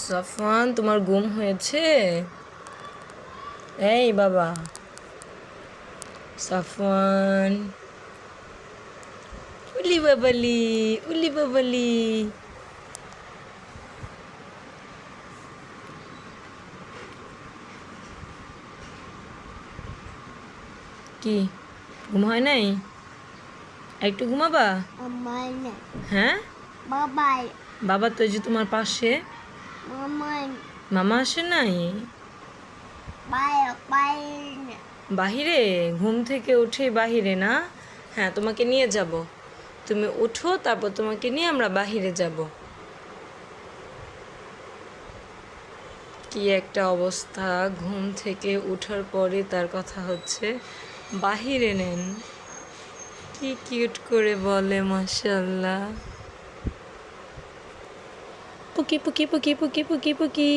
সাফওয়ান, তোমার ঘুম হয়েছে? এই বাবা সাফওয়ান, উলি বাবালি, উলি বাবালি। কি ঘুম হয় নাই? একটু ঘুমাবা? আমার না হ্যাঁ, বাবাই বাবা তো এই যে তোমার পাশে। মামাই মামা আসে নাই? বাই বাই না বাহিরে? ঘুম থেকে উঠে বাহিরে না? হ্যাঁ, তোমাকে নিয়ে যাব। তুমি উঠো, তারপর তোমাকে নিয়ে আমরা বাহিরে যাব। কি একটা অবস্থা! ঘুম থেকে উঠার পরে তার কথা হচ্ছে বাহিরে নেন। কি কিউট করে বলে, মাশাআল্লাহ। পুকি পুকি পুকি পুকি পুকি পুকি।